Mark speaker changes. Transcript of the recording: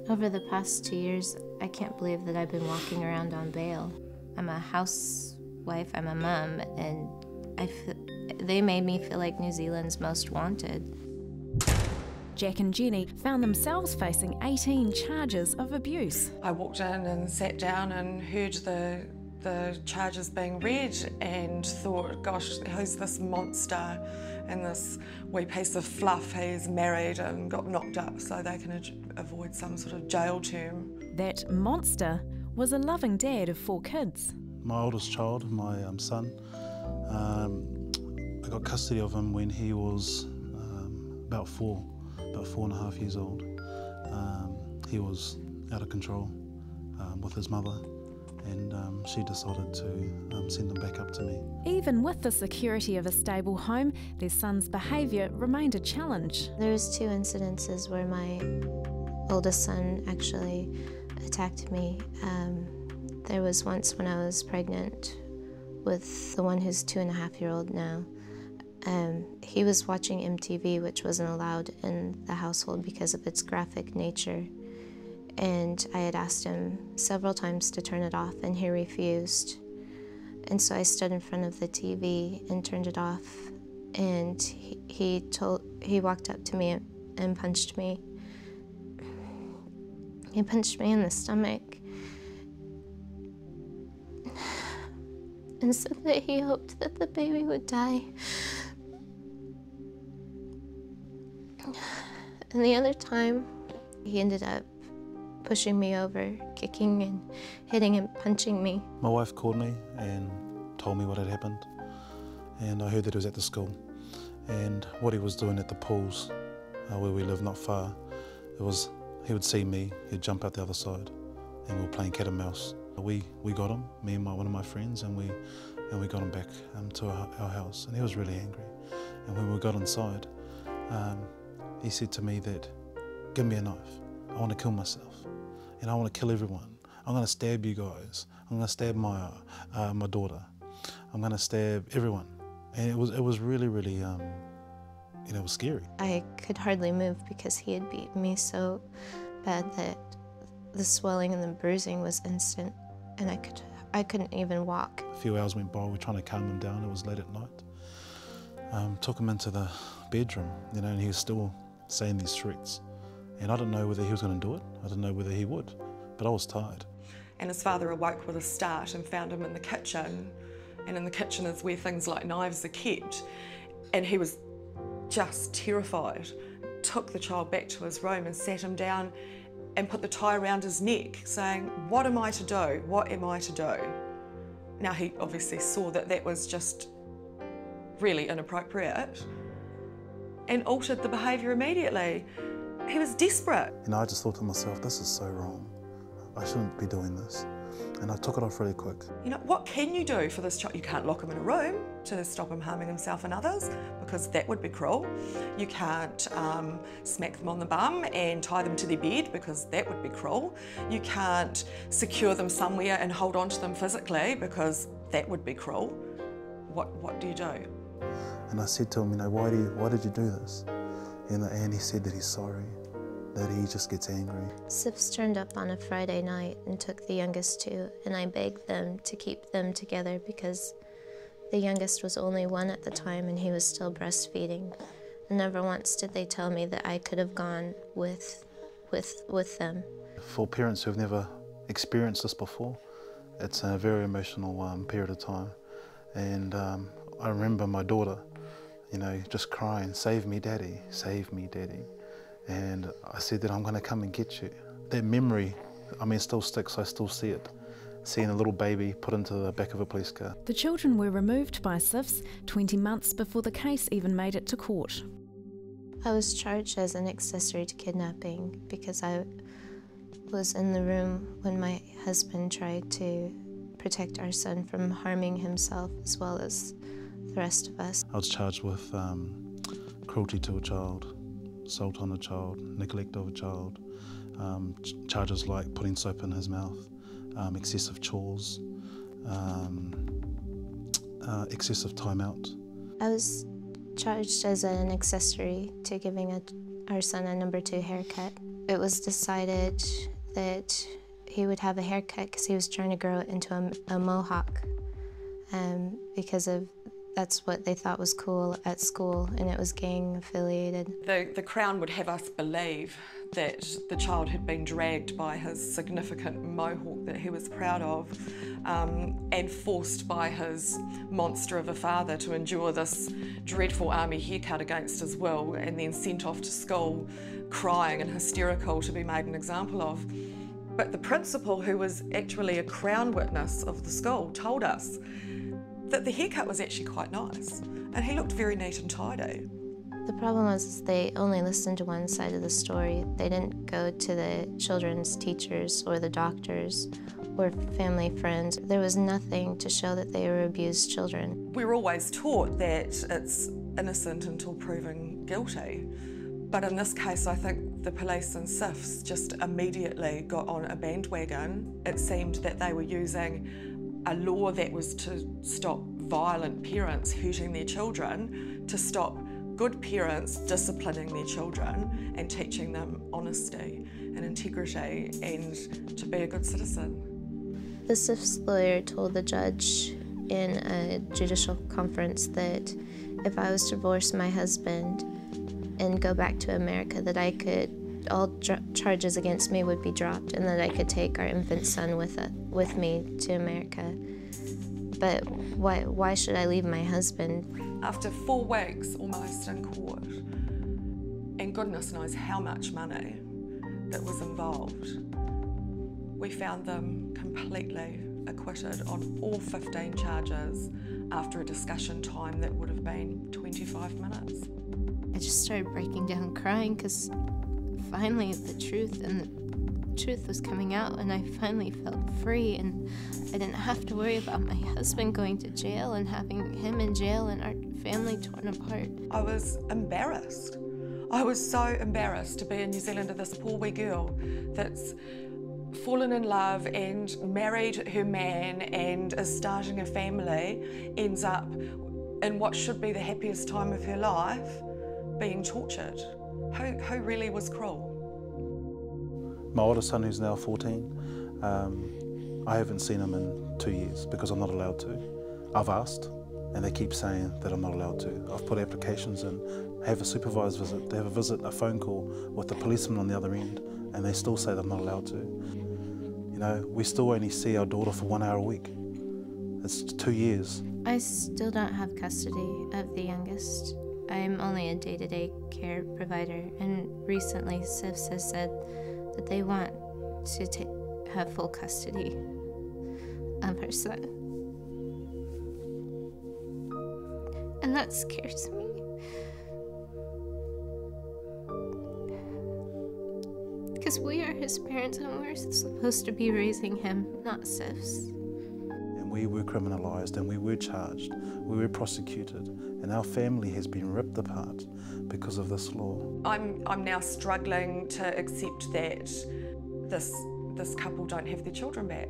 Speaker 1: Over the past 2 years, I can't believe that I've been walking around on bail. I'm a housewife, I'm a mum, and they made me feel like New Zealand's most wanted.
Speaker 2: Jack and Jenny found themselves facing 18 charges of abuse.
Speaker 3: I walked in and sat down and heard the charges being read and thought, gosh, who's this monster and this wee piece of fluff? He's married and got knocked up so they can avoid some sort of jail term.
Speaker 2: That monster was a loving dad of 4 kids.
Speaker 4: My oldest child, my son, I got custody of him when he was about 4.5 years old. He was out of control with his mother, and she decided to send him back up to me.
Speaker 2: Even with the security of a stable home, their son's behaviour remained a challenge.
Speaker 1: There was 2 incidences where my oldest son actually attacked me. There was once when I was pregnant with the one who's 2.5-year-old now. He was watching MTV, which wasn't allowed in the household because of its graphic nature. And I had asked him several times to turn it off, and he refused. And so I stood in front of the TV and turned it off. And he walked up to me and punched me. He punched me in the stomach and said that he hoped that the baby would die. And the other time, he ended up pushing me over, kicking and hitting and punching me.
Speaker 4: My wife called me and told me what had happened, and I heard that he was at the school. And what he was doing at the pools, where we live not far, he would see me, he'd jump out the other side, and we were playing cat and mouse. We got him, me and one of my friends, and we got him back to our house, and he was really angry. And when we got inside, he said to me that, give me a knife, I want to kill myself, and I want to kill everyone. I'm going to stab you guys, I'm going to stab my daughter, I'm going to stab everyone. And it was really, really, it was scary.
Speaker 1: I could hardly move because he had beaten me so bad that the swelling and the bruising was instant, and I couldn't even walk.
Speaker 4: A few hours went by, we were trying to calm him down, it was late at night. Took him into the bedroom, and he was still saying these threats. And I didn't know whether he was going to do it, I didn't know whether he would, but I was tired.
Speaker 3: And his father awoke with a start and found him in the kitchen, and in the kitchen is where things like knives are kept, and he was just terrified. Took the child back to his room and sat him down and put the tie around his neck, saying, what am I to do? What am I to do? Now he obviously saw that that was just really inappropriate and altered the behaviour immediately. He was desperate.
Speaker 4: I just thought to myself, this is so wrong. I shouldn't be doing this. And I took it off really quick.
Speaker 3: What can you do for this child? You can't lock him in a room to stop him harming himself and others, because that would be cruel. You can't smack them on the bum and tie them to their bed, because that would be cruel. You can't secure them somewhere and hold on to them physically, because that would be cruel. What do you do?
Speaker 4: And I said to him, why did you do this? And he said that he's sorry, that he just gets angry.
Speaker 1: SIFs turned up on a Friday night and took the youngest 2, and I begged them to keep them together because the youngest was only 1 at the time and he was still breastfeeding. And never once did they tell me that I could have gone with them.
Speaker 4: For parents who have never experienced this before, it's a very emotional period of time. And I remember my daughter, just crying, save me, Daddy, save me, Daddy. And I said that I'm going to come and get you. That memory, still sticks, I still see it. Seeing a little baby put into the back of a police car.
Speaker 2: The children were removed by SIFs 20 months before the case even made it to court.
Speaker 1: I was charged as an accessory to kidnapping because I was in the room when my husband tried to protect our son from harming himself as well as the rest of us.
Speaker 4: I was charged with cruelty to a child, assault on a child, neglect of a child, charges like putting soap in his mouth, excessive chores, excessive time out.
Speaker 1: I was charged as an accessory to giving our son a number 2 haircut. It was decided that he would have a haircut because he was trying to grow it into a mohawk, because that's what they thought was cool at school, and it was gang affiliated.
Speaker 3: The Crown would have us believe that the child had been dragged by his significant mohawk that he was proud of, and forced by his monster of a father to endure this dreadful army haircut against his will, and then sent off to school crying and hysterical to be made an example of. But the principal, who was actually a Crown witness of the school, told us that the haircut was actually quite nice and he looked very neat and tidy.
Speaker 1: The problem was they only listened to one side of the story. They didn't go to the children's teachers or the doctors or family friends. There was nothing to show that they were abused children.
Speaker 3: We were always taught that it's innocent until proven guilty. But in this case, I think the police and SIFs just immediately got on a bandwagon. It seemed that they were using a law that was to stop violent parents hurting their children, to stop good parents disciplining their children and teaching them honesty and integrity and to be a good citizen.
Speaker 1: The SIF's lawyer told the judge in a judicial conference that if I was to divorce my husband and go back to America, that all charges against me would be dropped, and that I could take our infant son with me to America. But why should I leave my husband?
Speaker 3: After 4 weeks almost in court, and goodness knows how much money that was involved, we found them completely acquitted on all 15 charges after a discussion time that would have been 25 minutes.
Speaker 1: I just started breaking down crying because finally the truth was coming out, and I finally felt free, and I didn't have to worry about my husband going to jail and having him in jail and our family torn apart.
Speaker 3: I was embarrassed. I was so embarrassed to be in New Zealand with this poor wee girl that's fallen in love and married her man and is starting a family, ends up in what should be the happiest time of her life being tortured. Who really was cruel?
Speaker 4: My oldest son, who's now 14, I haven't seen him in 2 years because I'm not allowed to. I've asked, and they keep saying that I'm not allowed to. I've put applications in, have a supervised visit, they have a phone call with the policeman on the other end, and they still say that I'm not allowed to. You know, we still only see our daughter for 1 hour a week. It's 2 years.
Speaker 1: I still don't have custody of the youngest. I'm only a day-to-day care provider, and recently SIFs has said that they want to have full custody of her son. And that scares me. Because we are his parents and we're supposed to be raising him, not SIFs.
Speaker 4: And we were criminalised and we were charged, we were prosecuted, and our family has been ripped apart because of this law.
Speaker 3: I'm now struggling to accept that this couple don't have their children back.